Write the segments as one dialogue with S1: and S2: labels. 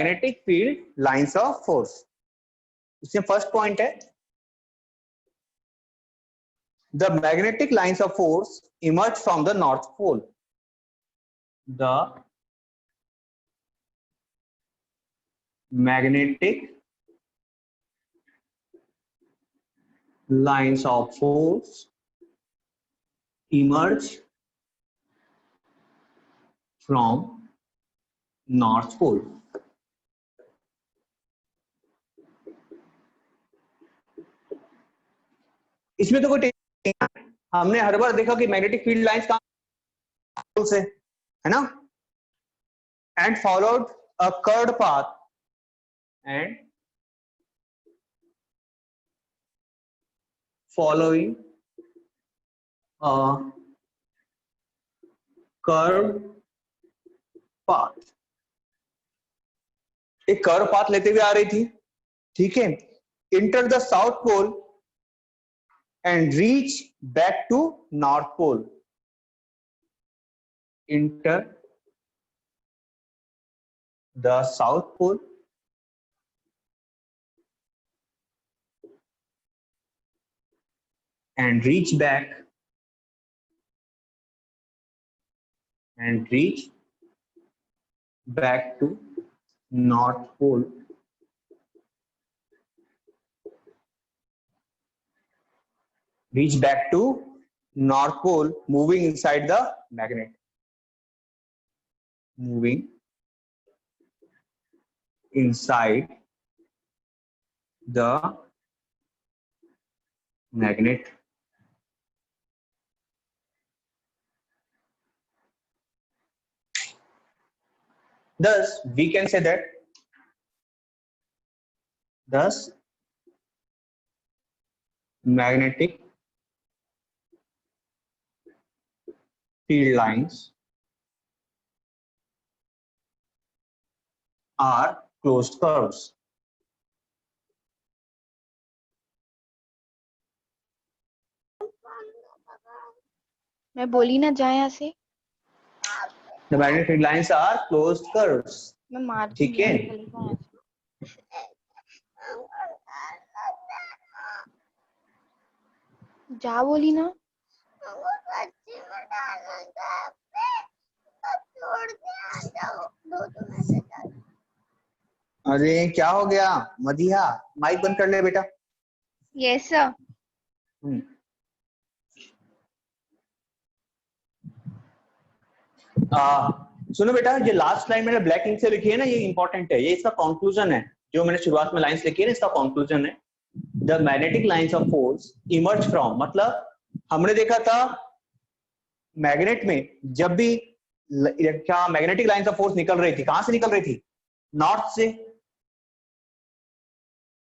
S1: Magnetic field lines of force. इसमें first point है, the magnetic lines of force emerge from the north pole. The magnetic lines of force emerge from north pole. इसमें तो कोई, हमने हर बार देखा कि magnetic field lines कहां से है ना, and followed a curved path and following a curved path, एक कर्व पाथ लेते हुए आ रही थी, ठीक है, enter the south pole and reach back to north pole. Enter the south pole and reach back to north pole. Reach back to north pole, moving inside the magnet. Moving inside the magnet. Thus, we can say that magnetic field lines are closed curves.
S2: मैं बोली ना जाए यहाँ से।
S1: The magnetic field lines are closed curves.
S2: मैं मार
S1: ठीक है,
S2: जा बोली ना।
S1: अरे क्या हो गया मदिहा, माइक बंद कर ले बेटा।
S2: Yes sir.
S1: सुनो बेटा, ये लास्ट लाइन मैंने ब्लैक इंक से लिखी है ना, ये इंपॉर्टेंट है, ये इसका कंक्लूजन है, जो मैंने शुरुआत में लाइंस लिखी है ना, इसका कंक्लूजन है। The magnetic lines of force emerge from, मतलब हमने देखा था मैग्नेट में जब भी क्या मैग्नेटिक लाइंस ऑफ फोर्स निकल रही थी, कहां से निकल रही थी? नॉर्थ से,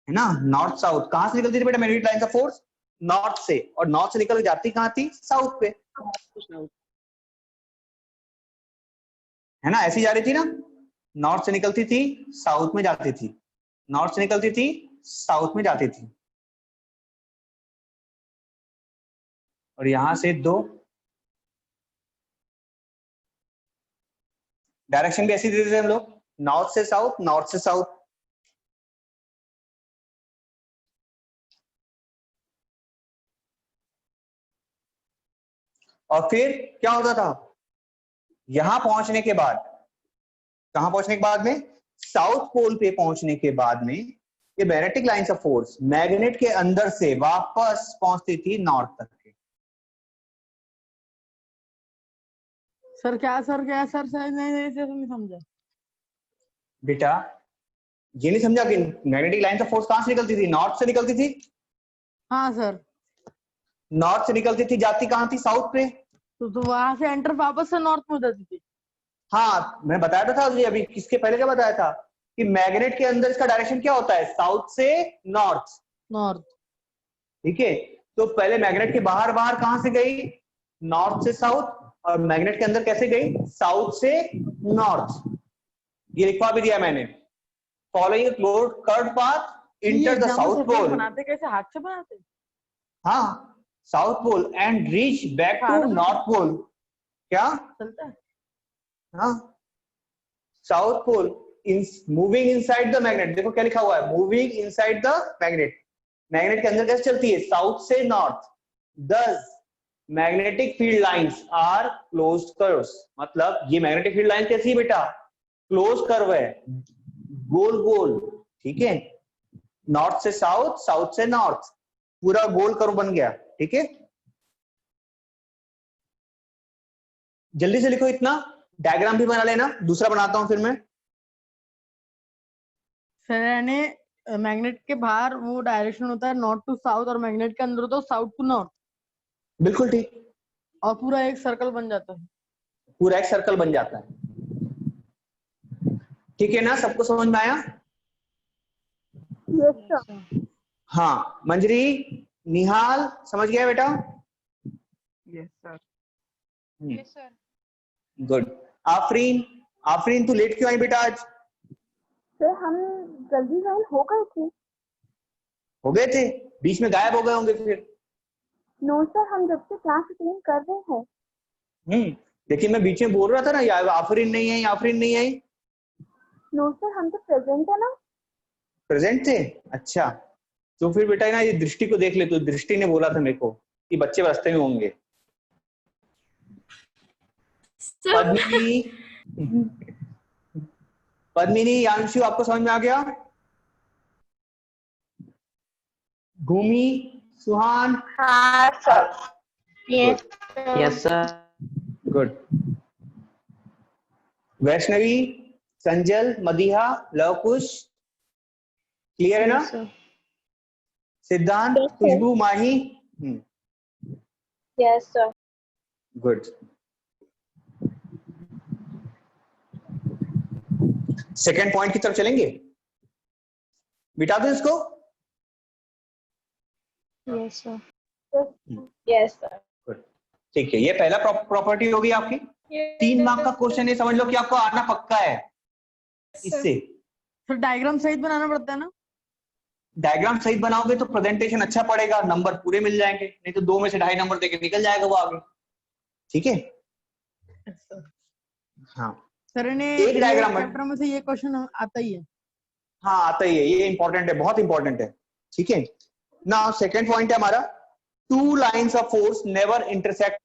S1: है ना, नॉर्थ साउथ। कहां से निकलती थी बेटा magnetic lines of force? North से, और नॉर्थ से निकल जाती कहां थी? साउथ पे, है ना, ऐसी जा रही थी ना, नॉर्थ से निकलती थी साउथ में जाती थी, नॉर्थ से निकलती थी साउथ में जाती थी। और यहां से दो डायरेक्शन भी ऐसी देते थे हम लोग, नॉर्थ से साउथ, नॉर्थ से साउथ। और फिर क्या होता था, यहां पहुंचने के बाद, कहां पहुंचने के बाद में, साउथ पोल पे पहुंचने के बाद में ये magnetic lines of force magnet के अंदर से वापस पहुंचती थी नॉर्थ तक के।
S3: सर क्या नहीं समझा
S1: बेटा, ये नहीं समझा कि मैग्नेटिक लाइंस ऑफ फोर्स कहां से निकलती थी? नॉर्थ से निकलती थी।
S3: हाँ सर।
S1: नॉर्थ से निकलती थी, जाती कहां थी? साउथ पे।
S3: तो वहां से एंटर वापस से नॉर्थ में जाती थी।
S1: हाँ, मैं बताया तो था अभी, किसके पहले क्या बताया था कि मैग्नेट के अंदर इसका डायरेक्शन क्या होता है? साउथ से नॉर्थ।
S3: नॉर्थ,
S1: ठीक है, तो पहले मैग्नेट के बाहर बाहर कहां से गई? नॉर्थ से साउथ। और मैग्नेट के अंदर कैसे गई? साउथ से नॉर्थ। ये लिखवा भी दिया मैंने, following curved path enter the south pole.
S3: बनाते कैसे, हाथ से बनाते?
S1: हाँ, south pole and reach back to north pole. क्या
S3: चलता है?
S1: हाँ, south pole moving inside the magnet, देखो क्या लिखा हुआ है, moving inside the magnet, magnet के अंदर कैसे चलती है, साउथ से north, thus magnetic field lines are closed curves, मतलब ये मैग्नेटिक फील्ड लाइन कैसी है बेटा, क्लोज कर्व है, गोल गोल, ठीक है, नॉर्थ से साउथ, साउथ से नॉर्थ, पूरा गोल कर्व बन गया, ठीक है। जल्दी से लिखो इतना, डायग्राम भी बना लेना, दूसरा बनाता हूं फिर मैं।
S3: सर यानी मैग्नेट के बाहर वो डायरेक्शन होता है नॉर्थ टू साउथ और मैग्नेट के अंदर तो साउथ टू नॉर्थ,
S1: बिल्कुल ठीक,
S3: और पूरा एक सर्कल बन जाता है।
S1: पूरा एक सर्कल बन जाता है, ठीक है ना, सबको समझ में आया?
S2: Yes sir.
S1: हाँ मंजरी, निहाल समझ गया बेटा?
S3: Yes sir.
S2: Yes sir.
S1: Good. Afreen, Afreen तू लेट क्यों आई बेटा आज?
S2: सर हम जल्दी ज्वाइन हो गए थे।
S1: हो गए थे, बीच में गायब हो गए होंगे फिर।
S2: नो सर, हम जब से क्लास अटेंड कर रहे हैं।
S1: लेकिन मैं बीच में बोल रहा था ना, यार आफरीन नहीं आई, आफरीन नहीं आई।
S2: नो सर, हम तो प्रेजेंट है ना।
S1: प्रेजेंट थे, अच्छा, तो फिर बेटा ना ये दृष्टि को देख ले, तो दृष्टि ने बोला था मेरे को कि बच्चे रास्ते में होंगे। पद्मिनी, पद्मिनी, यांशु आपको समझ में आ गया? भूमि, सुहान,
S2: हाँ sir. Yes
S4: yes sir.
S1: Good. Vaishnavi, Sanjal, Madiha, Lavkush, clear है ना? Siddhant,
S2: Yes, sir.
S1: Khushboo, Mahi,
S2: yes sir.
S1: Good. Second point की तरफ चलेंगे, मिटा दो इसको।
S2: Yes sir. Yes sir.
S1: Good, ठीक है, ये पहला प्रॉपर्टी होगी आपकी। 3 मार्क का क्वेश्चन है, समझ लो कि आपको आना पक्का है इससे।
S3: फिर डायग्राम सहित बनाना पड़ता है ना?
S1: डायग्राम सहित बनाओगे तो प्रेजेंटेशन अच्छा पड़ेगा, नंबर पूरे मिल जाएंगे, नहीं तो 2 में से 2.5 नंबर देके निकल जाएगा वो आगे, ठीक है। हाँ
S3: सर ने
S1: एक डायग्राम
S3: चैप्टर में से ये क्वेश्चन आता ही है।
S1: हाँ आता ही है, ये इंपॉर्टेंट है, बहुत इंपॉर्टेंट है, ठीक है ना। सेकेंड पॉइंट है हमारा, 2 lines of force never intersect.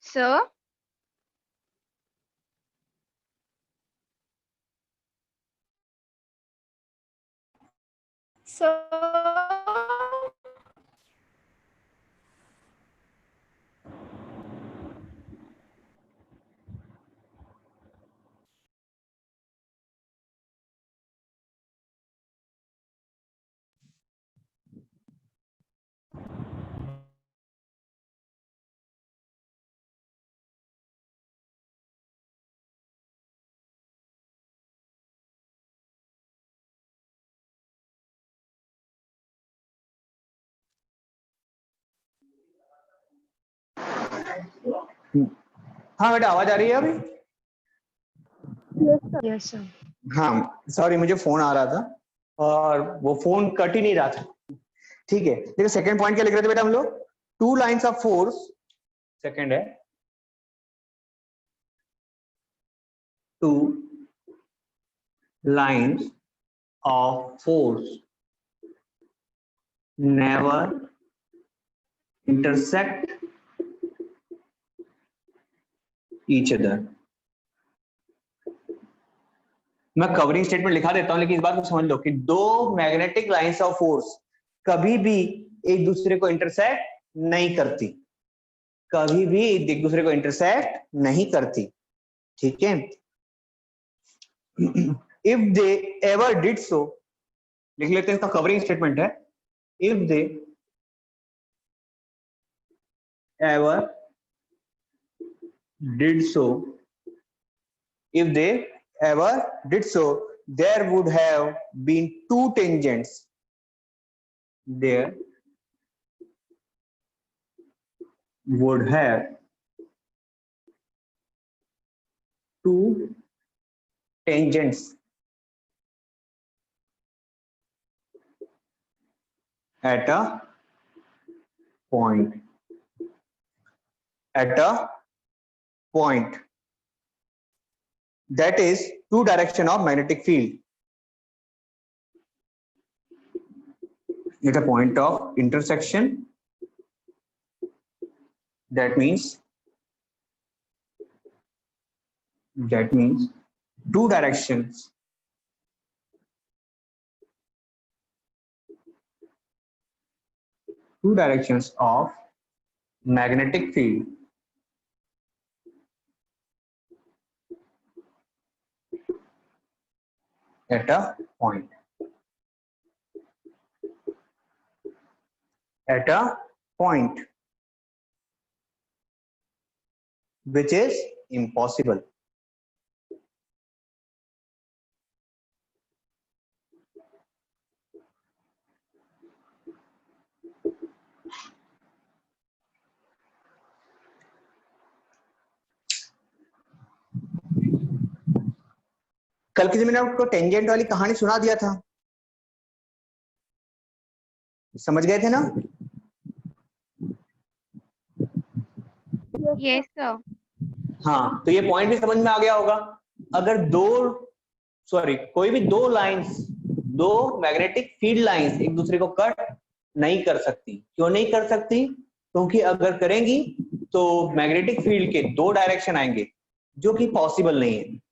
S2: Sir
S1: हाँ बेटा आवाज आ रही है अभी?
S2: Yes sir.
S1: हाँ सॉरी, मुझे फोन आ रहा था और वो फोन कट ही नहीं रहा था, ठीक है। देखो सेकंड पॉइंट क्या लिख रहे थे बेटा हम लोग, 2 लाइन्स ऑफ फोर्स, सेकंड है 2 lines of force never intersect each other. मैं कवरिंग स्टेटमेंट लिखा देता हूं, लेकिन इस बात को समझ लो कि 2 मैग्नेटिक लाइंस ऑफ फोर्स कभी भी एक दूसरे को इंटरसेक्ट नहीं करती, कभी भी एक दूसरे को इंटरसेक्ट नहीं करती, ठीक है। If they ever did so, लिख लेते हैं, इसका कवरिंग स्टेटमेंट है, if they ever did so, if they ever did so, there would have been two tangents. There would have two tangents at a point. At a point. That is two direction of magnetic field. At a point of intersection. That means two directions of magnetic field at a point. At a point which is impossible. कल किसी मैंने आपको tangent वाली कहानी सुना दिया था, समझ गए थे ना?
S2: Yes sir.
S1: हाँ, तो ये पॉइंट भी समझ में आ गया होगा। अगर कोई भी दो लाइंस, दो मैग्नेटिक फील्ड लाइंस एक दूसरे को कट नहीं कर सकती। क्यों नहीं कर सकती? क्योंकि अगर करेंगी तो मैग्नेटिक फील्ड के दो डायरेक्शन आएंगे, जो कि पॉसिबल नहीं है।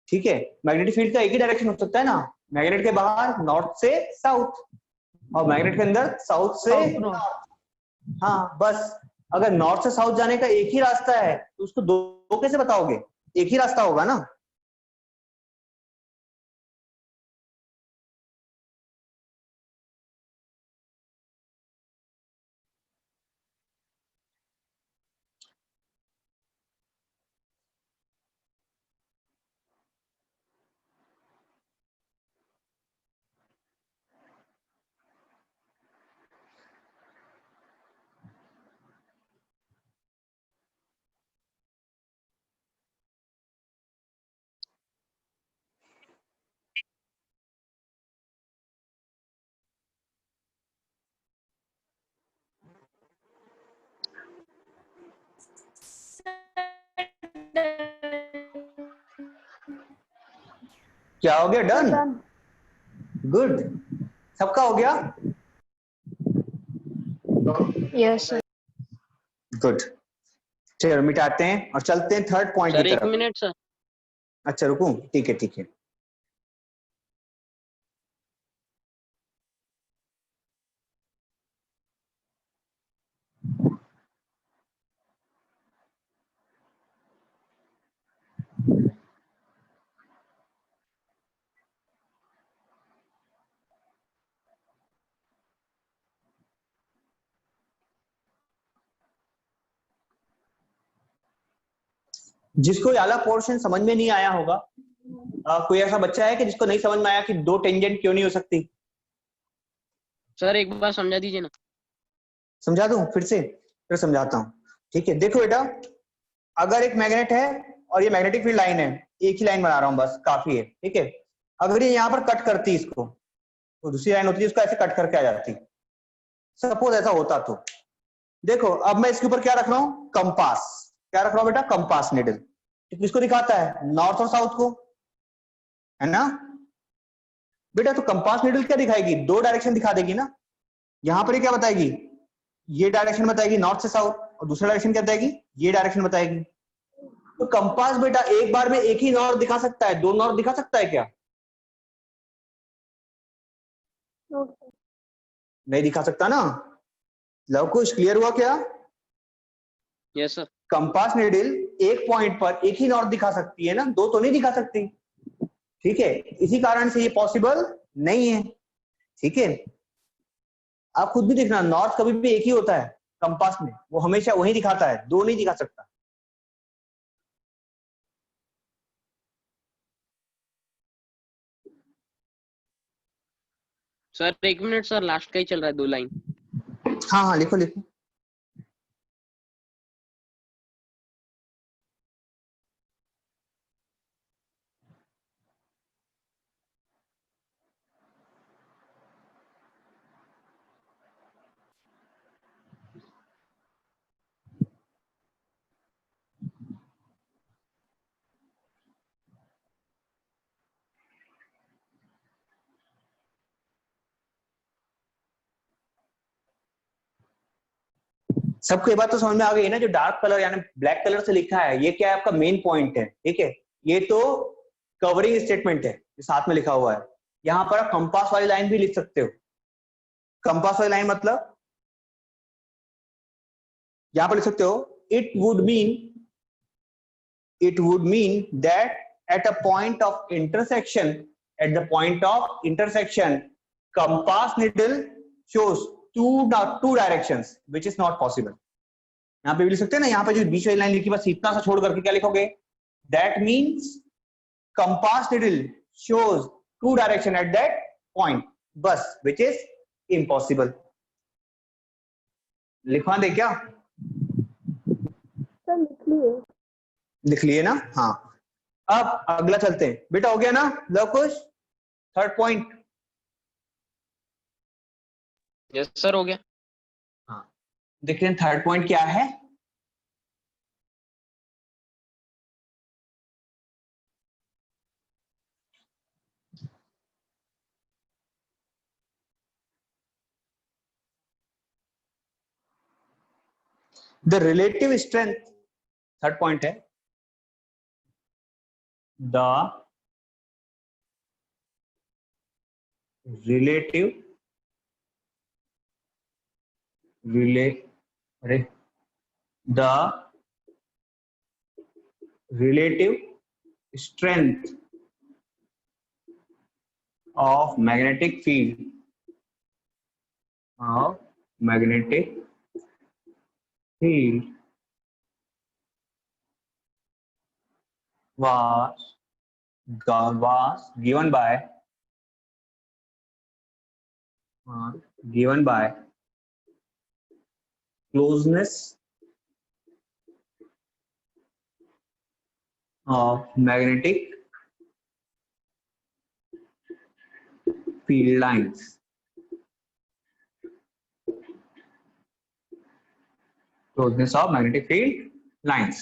S1: ठीक है, मैग्नेटिक फील्ड का एक ही डायरेक्शन हो सकता है ना, मैग्नेट के बाहर नॉर्थ से साउथ और मैग्नेट के अंदर साउथ से नॉर्थ। हाँ बस, अगर नॉर्थ से साउथ जाने का एक ही रास्ता है तो उसको दो कैसे बताओगे? एक ही रास्ता होगा ना। क्या हो गया? डन? गुड, सबका हो गया?
S2: Yes sir.
S1: गुड, चलो मिटाते हैं और चलते हैं थर्ड पॉइंट की तरफ।
S4: 1 मिनट सर।
S1: अच्छा रुकूं, ठीक है ठीक है। जिसको वाला पोर्शन समझ में नहीं आया होगा, कोई ऐसा बच्चा है कि जिसको नहीं समझ में आया कि दो टेंजेंट क्यों नहीं हो सकती?
S4: सर एक बार समझा दीजिए ना।
S1: समझा दूं फिर से? फिर समझाता हूँ। ठीक है, देखो बेटा, अगर एक मैग्नेट है और ये मैग्नेटिक फील्ड लाइन है, एक ही लाइन बना रहा हूँ बस, काफी है। ठीक है, अगर ये यहाँ पर कट करती इसको तो दूसरी लाइन होती है, उसको ऐसे कट करके आ जाती। सपोज ऐसा होता तो देखो, अब मैं इसके ऊपर क्या रख रहा हूँ? कंपास। क्या रख रहा हूँ बेटा? Compass needle. किसको दिखाता है? नॉर्थ और साउथ को, है ना बेटा? तो कंपास निडल क्या दिखाएगी? दो डायरेक्शन दिखा देगी ना। यहां पर ये क्या बताएगी? ये डायरेक्शन बताएगी नॉर्थ से साउथ, और दूसरा डायरेक्शन क्या बताएगी? ये डायरेक्शन बताएगी। तो कंपास बेटा एक बार में एक ही नॉर्थ दिखा सकता है, दो नॉर्थ दिखा सकता है क्या? नहीं दिखा सकता ना। लव कुछ क्लियर हुआ क्या?
S4: Yes sir.
S1: कंपास निडल एक पॉइंट पर एक ही नॉर्थ दिखा सकती है ना, दो तो नहीं दिखा सकती। ठीक है, इसी कारण से ये पॉसिबल नहीं है। ठीक है, आप खुद भी देखना, नॉर्थ कभी भी एक ही होता है कंपास में, वो हमेशा वही दिखाता है, दो नहीं दिखा सकता।
S4: सर 1 मिनट सर, लास्ट का ही चल रहा है 2 लाइन।
S1: हाँ हाँ लिखो लिखो। सबको ये बात तो समझ में आ गई है ना, जो डार्क कलर यानी ब्लैक कलर से लिखा है ये क्या है, आपका मेन पॉइंट है, ठीक है। ये तो कवरिंग स्टेटमेंट है जो साथ में लिखा हुआ है। यहां पर आप कंपास वाली लाइन भी लिख सकते हो। कंपास वाली लाइन मतलब यहां पर लिख सकते हो, it would mean that at a point of intersection at the point of intersection compass needle shows two directions which is not possible। यहाँ पे भी लिख सकते हैं ना, यहाँ पे जो बीच वाली लाइन लिखी बस इतना सा छोड़ करके क्या लिखोगे, that means compass needle shows to direction at that point, बस विच इज इम्पॉसिबल। लिखवा दे क्या?
S2: सर लिख लिए।
S1: लिख लिए ना, हाँ। अब अगला चलते हैं बेटा, हो गया ना Lavkush, third point.
S4: Yes sir, हो गया।
S1: हाँ देखिए थर्ड पॉइंट क्या है, the relative strength, third point है the relative the relative strength of magnetic field was given by closeness of magnetic field lines। Closeness of magnetic field lines।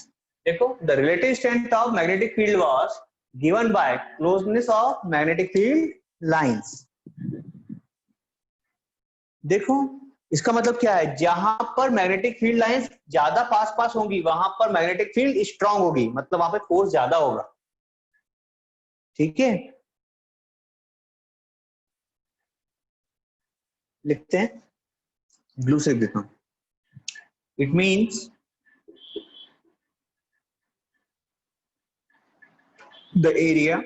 S1: देखो, the relative strength of magnetic field was given by closeness of magnetic field lines। देखो इसका मतलब क्या है, जहां पर magnetic field lines ज्यादा पास पास होंगी वहां पर मैग्नेटिक फील्ड स्ट्रांग होगी, मतलब वहां पे फोर्स ज्यादा होगा, ठीक है। लिखते हैं, ब्लू से लिख देता हूं, it means the area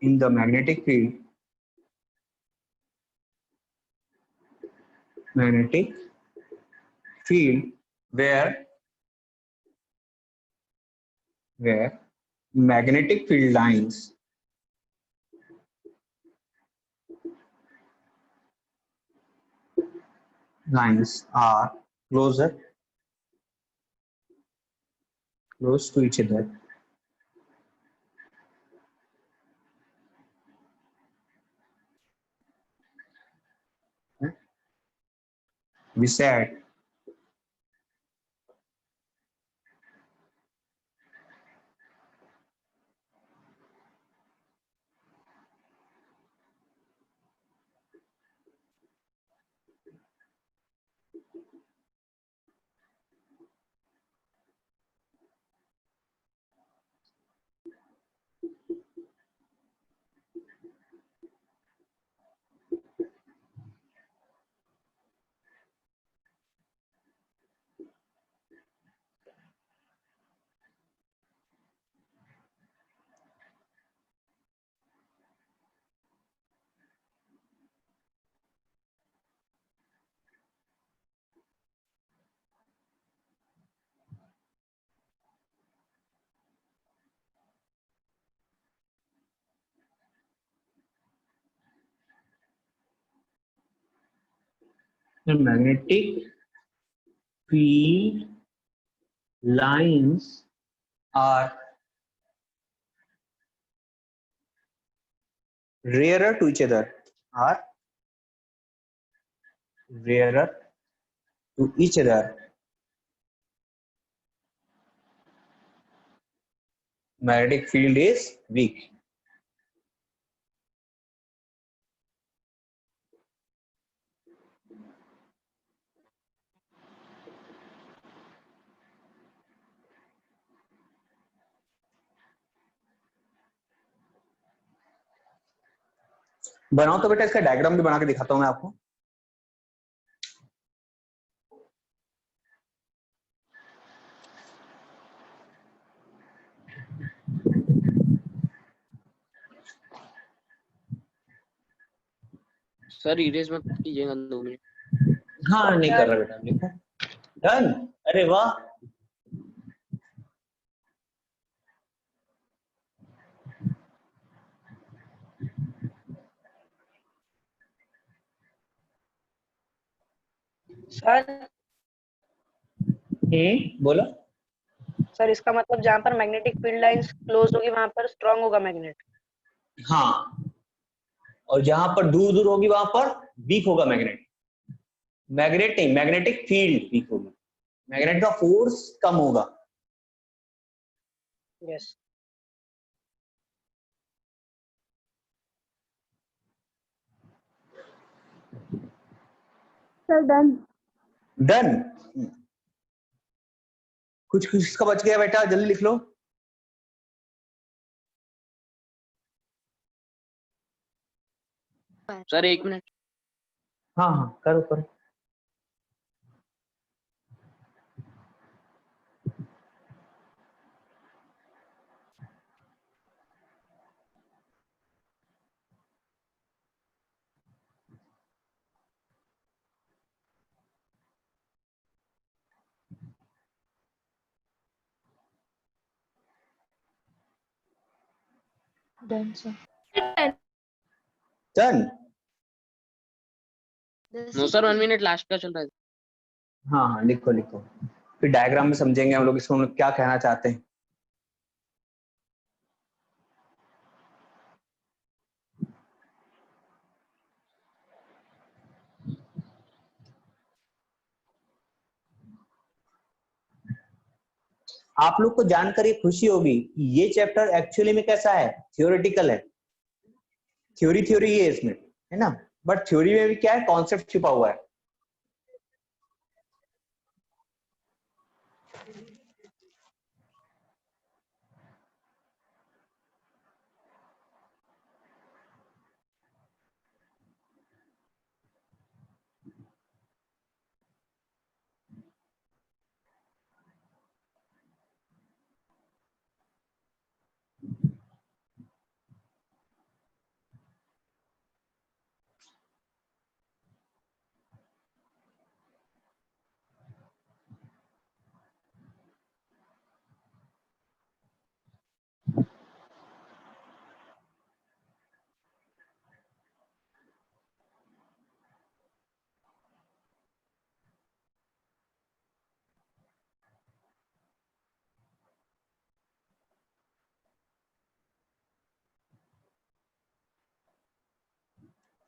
S1: in the magnetic field where magnetic field lines are close to each other, we said magnetic field lines are rarer to each other, are rarer to each other. Magnetic field is weak. बनाओ तो बेटा, इसका diagram भी बना के दिखाता हूं मैं आपको।
S4: सर इरेज मत कीजिएगा 2 मिनट।
S1: हाँ नहीं कर रहा बेटा, लिखो। डन। अरे वाह,
S5: सर
S1: बोलो।
S5: सर इसका मतलब जहाँ पर मैग्नेटिक फील्ड लाइंस क्लोज होगी वहां पर स्ट्रांग होगा मैग्नेट।
S1: हाँ, और जहां पर दूर दूर होगी वहां पर वीक होगा मैग्नेट। मैग्नेट नहीं, मैग्नेटिक फील्ड वीक होगी, मैग्नेट का फोर्स कम होगा।
S5: Yes
S2: sir done.
S1: डन। कुछ कुछ इसका बच गया बेटा, जल्दी लिख लो।
S4: Sir 1 minute.
S1: हाँ हाँ करो करो।
S2: Done sir.
S1: Done.
S4: No sir 1 minute last का चल रहा है।
S1: हाँ हाँ लिखो लिखो, फिर डायग्राम में समझेंगे हम लोग इसको, हम लोग क्या कहना चाहते हैं। आप लोग को जानकर ये खुशी होगी कि ये चैप्टर एक्चुअली में कैसा है, थियोरेटिकल है। थ्योरी थ्योरी है इसमें, है ना, बट थ्योरी में भी क्या है, कॉन्सेप्ट छिपा हुआ है।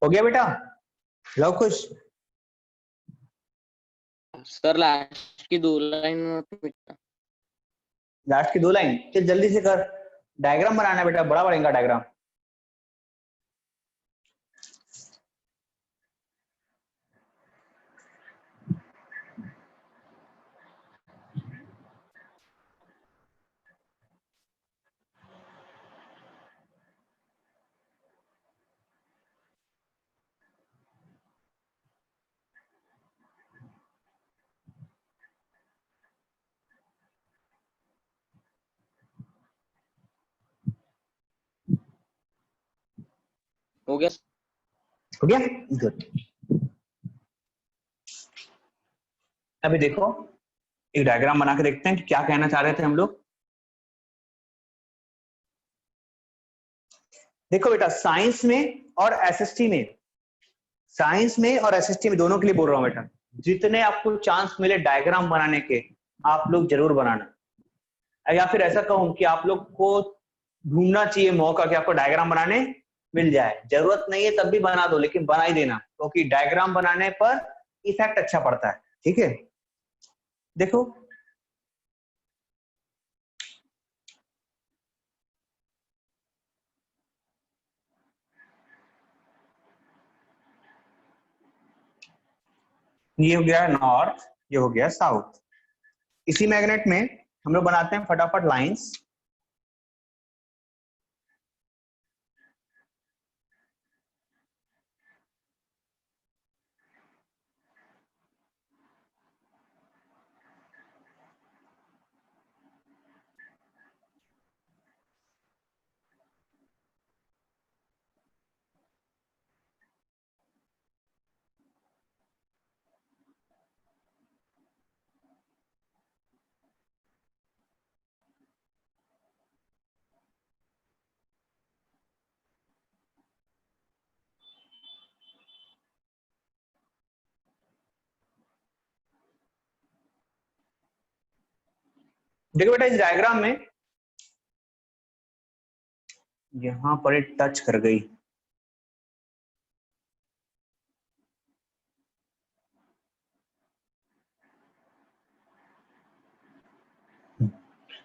S1: हो गया बेटा, लव खुश।
S4: सर लास्ट की 2 लाइन मिटा।
S1: लास्ट की 2 लाइन चल जल्दी से कर। डायग्राम बनाना है बेटा, बड़ा बनेगा डायग्राम।
S4: हो गया।
S1: हो गया, गुड। अभी देखो, एक डायग्राम बना के देखते हैं कि क्या कहना चाह रहे थे हम लोग। देखो बेटा, साइंस में और एसएसटी में साइंस में और एसएसटी में दोनों के लिए बोल रहा हूँ बेटा, जितने आपको चांस मिले डायग्राम बनाने के आप लोग जरूर बनाना। या फिर ऐसा कहूं कि आप लोग को ढूंढना चाहिए मौका कि आपको डायग्राम बनाने मिल जाए। जरूरत नहीं है तब भी बना दो, लेकिन बना ही देना, क्योंकि डायग्राम बनाने पर इफेक्ट अच्छा पड़ता है। ठीक है, देखो ये हो गया नॉर्थ, ये हो गया साउथ। इसी मैग्नेट में हम लोग बनाते हैं फटाफट लाइंस। देखो बेटा इस डायग्राम में यहां पर एक टच कर गई,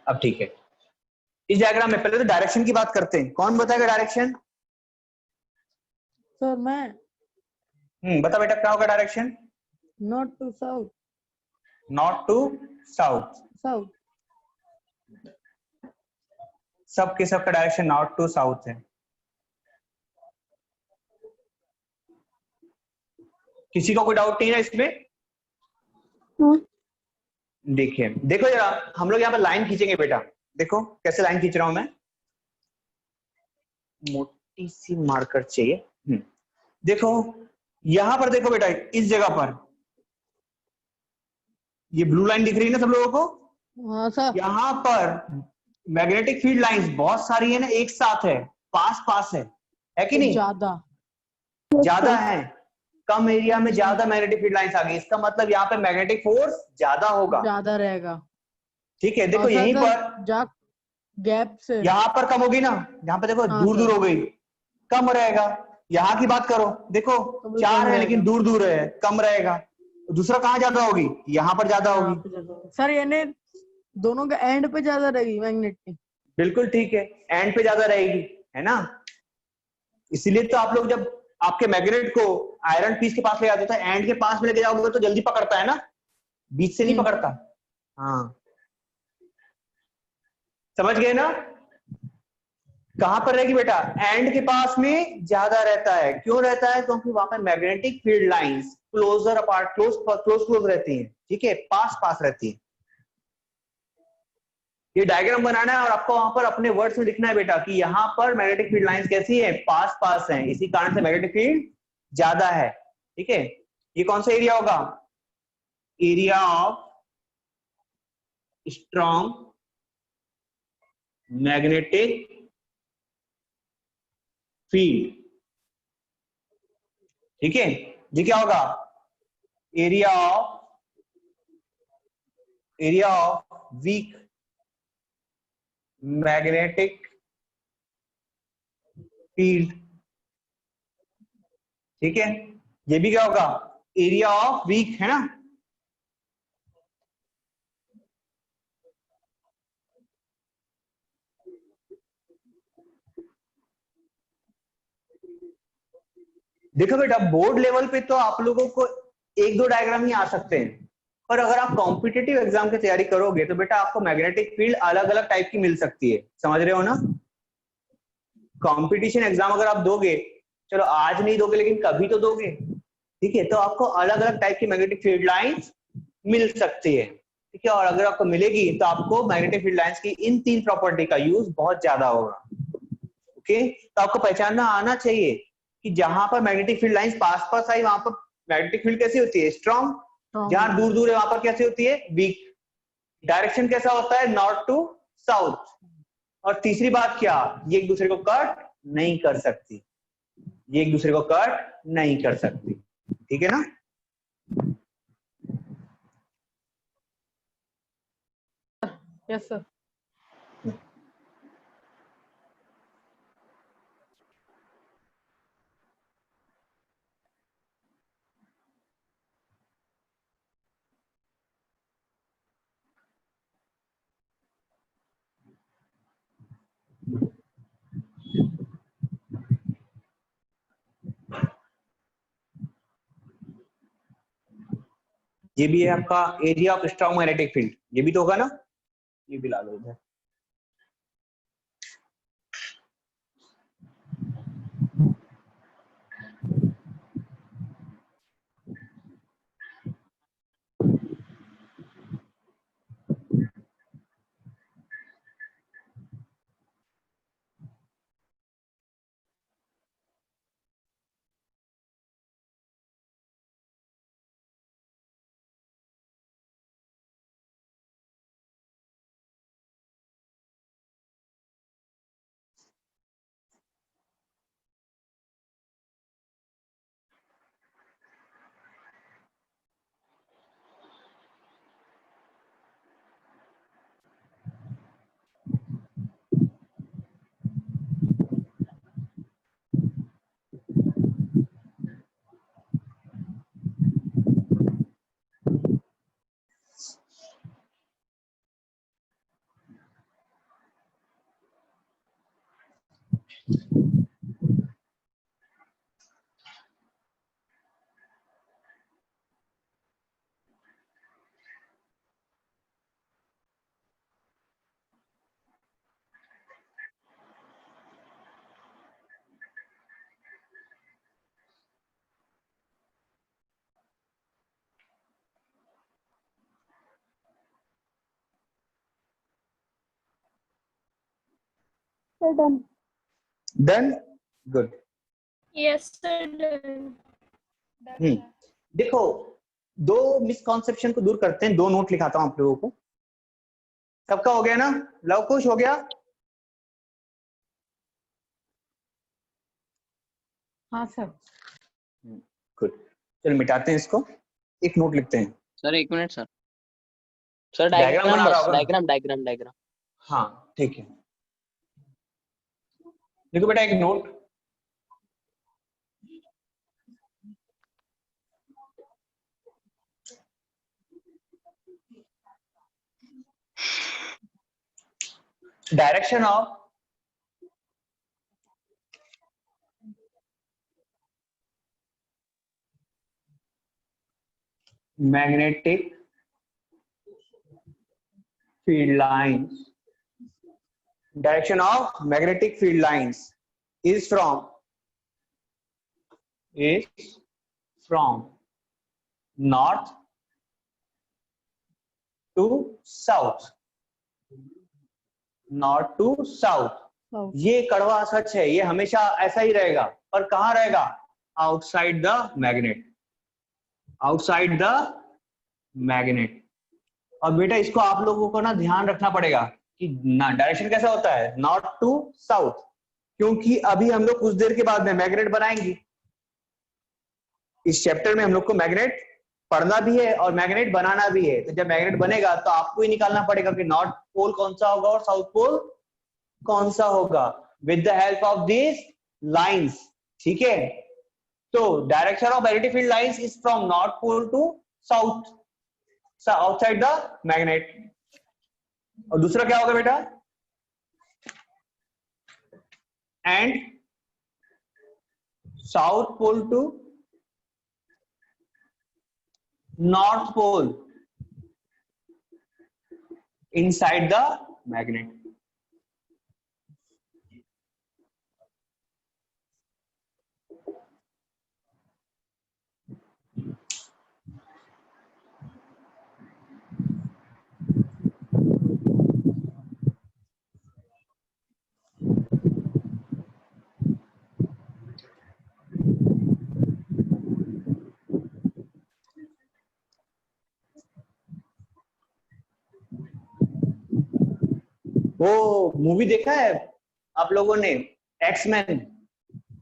S1: अब ठीक है। इस डायग्राम में पहले तो डायरेक्शन की बात करते हैं। कौन बताएगा डायरेक्शन?
S3: सर मैं
S1: बता बेटा क्या होगा direction?
S3: Not to south.
S1: Not to south.
S3: South
S1: सबके सबका डायरेक्शन नॉर्थ टू साउथ है। किसी को कोई डाउट नहीं है इसमें? देखिए देखो जरा, हम लोग यहाँ पर लाइन खींचेंगे बेटा। देखो कैसे लाइन खींच रहा हूं मैं, मोटी सी मार्कर चाहिए। देखो यहां पर देखो बेटा, इस जगह पर ये ब्लू लाइन दिख रही है ना सब लोगों को?
S3: हाँ सर।
S1: यहाँ पर मैग्नेटिक फील्ड लाइंस बहुत सारी है ना, एक साथ है, पास पास है कि नहीं? ज्यादा है, कम एरिया में ज्यादा मैग्नेटिक फील्ड लाइंस आ गई। इसका मतलब यहाँ पे मैग्नेटिक फोर्स ज्यादा होगा,
S3: ज्यादा रहेगा।
S1: ठीक है। देखो यहीं पर
S3: गैप से
S1: यहाँ पर कम होगी ना, यहाँ पे देखो
S3: हाँ
S1: दूर दूर
S3: सर।
S1: हो गई, कम रहेगा। यहाँ की बात करो, देखो
S3: तो भी
S1: चार
S3: कम
S1: है लेकिन दूर दूर है, कम रहेगा। दूसरा कहाँ ज्यादा होगी? यहाँ पर ज्यादा होगी।
S3: सर यानी दोनों के एंड पे ज्यादा रहेगी मैग्नेट की।
S1: बिल्कुल ठीक है, एंड पे ज्यादा रहेगी, है ना? इसीलिए तो आप लोग जब आपके मैग्नेट को आयरन पीस के पास ले जाते हो, एंड के पास में लेके जाओगे तो जल्दी पकड़ता है ना, बीच से नहीं पकड़ता। हाँ समझ गए ना? कहां पर रहेगी बेटा? एंड के पास में ज्यादा रहता है। क्यों रहता है? क्योंकि वहां पर magnetic field lines closer apart, close रहती हैं, ठीक है, पास पास रहती है। ये डायग्राम बनाना है और आपको वहां पर अपने वर्ड्स में लिखना है बेटा कि यहाँ पर मैग्नेटिक फील्ड लाइंस कैसी है? पास पास है, इसी कारण से मैग्नेटिक फील्ड ज्यादा है, ठीक है। ये कौन सा एरिया होगा? Area of strong magnetic field, ठीक है। ये क्या होगा? Area of weak magnetic field, ठीक है। ये भी क्या होगा? एरिया ऑफ वीक, है ना? देखो बेटा बोर्ड लेवल पे तो आप लोगों को एक दो डायग्राम ही आ सकते हैं, पर अगर आप कॉम्पिटिटिव एग्जाम की तैयारी करोगे तो बेटा आपको मैग्नेटिक फील्ड अलग अलग टाइप की मिल सकती है। समझ रहे हो ना? कंपटीशन एग्जाम अगर आप दोगे, चलो आज नहीं दोगे लेकिन कभी तो दोगे, ठीक है, तो आपको अलग अलग टाइप की मैग्नेटिक फील्ड लाइंस मिल सकती है, ठीक है। और अगर आपको मिलेगी तो आपको मैग्नेटिक फील्ड लाइंस की इन तीन प्रॉपर्टी का यूज बहुत ज्यादा होगा, ओके। तो आपको पहचानना आना चाहिए कि जहां पर मैग्नेटिक फील्ड लाइंस पास पास आई वहां पर मैग्नेटिक फील्ड कैसी होती है? स्ट्रॉन्ग। जहां दूर दूर है वहां पर कैसी होती है? वीक। डायरेक्शन कैसा होता है? North to south. और तीसरी बात क्या? ये एक दूसरे को कट नहीं कर सकती। ये एक दूसरे को कट नहीं कर सकती, ठीक है ना।
S3: Yes sir.
S1: ये भी है आपका area of strong magnetic field, ये भी तो होगा ना, ये भी ला लो इधर।
S2: Sir done.
S1: Done, good.
S6: Yes sir done.
S1: देखो, दो मिसकॉन्सेप्शन को दूर करते हैं, दो नोट लिखाता हूं आप लोगों को। सबका हो गया ना, लव कुश हो गया।
S3: हाँ सर।
S1: गुड, चलो मिटाते हैं इसको, एक नोट लिखते हैं।
S4: सर एक minute sir. Sir
S1: diagram
S4: diagram
S1: बना रहा
S4: बस,
S1: होगा।
S4: डायग्राम।
S1: हाँ ठीक है, देखो बेटा एक note, direction of magnetic field lines, direction of magnetic field lines is from north to south, north to south।
S3: South.
S1: ये कड़वा सच है, ये हमेशा ऐसा ही रहेगा, पर कहाँ रहेगा, outside the magnet, outside the magnet. और बेटा इसको आप लोगों को ना ध्यान रखना पड़ेगा कि डायरेक्शन कैसा होता है, नॉर्थ टू साउथ, क्योंकि अभी हम लोग कुछ देर के बाद में मैग्नेट बनाएंगे। इस चैप्टर में हम लोग को मैग्नेट पढ़ना भी है और मैग्नेट बनाना भी है। तो जब मैग्नेट बनेगा तो आपको ही निकालना पड़ेगा कि नॉर्थ पोल कौन सा होगा और साउथ पोल कौन सा होगा, with the help of this lines, ठीक है। तो direction of magnetic field lines is from north pole to south, outside the magnet. और दूसरा क्या होगा बेटा, and south pole to north pole inside the magnet. वो मूवी देखा है आप लोगों ने, एक्समैन?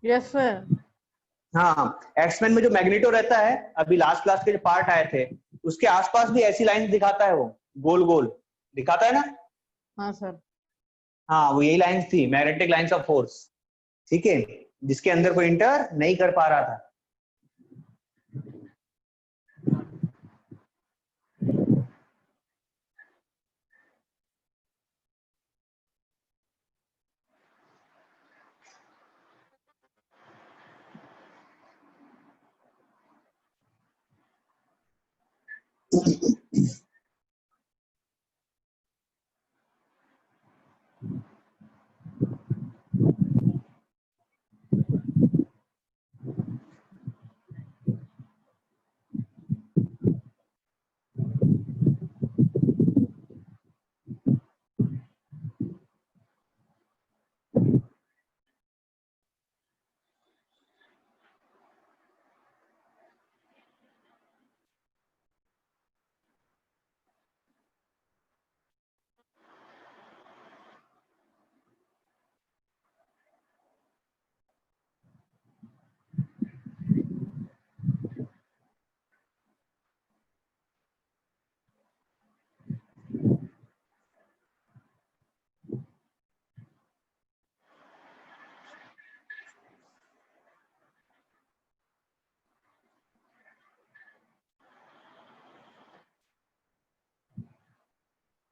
S3: Yes sir.
S1: हाँ, एक्समैन में जो मैग्नेटो रहता है, अभी लास्ट क्लास के जो पार्ट आए थे उसके आसपास भी ऐसी लाइन दिखाता है, वो गोल गोल दिखाता है ना।
S3: हाँ सर।
S1: हाँ, वो यही लाइंस थी, मैग्नेटिक लाइंस ऑफ फोर्स, ठीक है, जिसके अंदर कोई इंटर नहीं कर पा रहा था।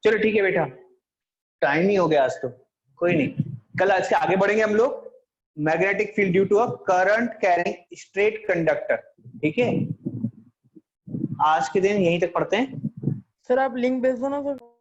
S1: चलो ठीक है बेटा, टाइम ही हो गया आज तो, कोई नहीं, कल आज के आगे बढ़ेंगे हम लोग। Magnetic field due to a current carrying straight conductor, ठीक है। आज के दिन यहीं तक पढ़ते हैं।
S3: सर आप लिंक भेज दो ना सर।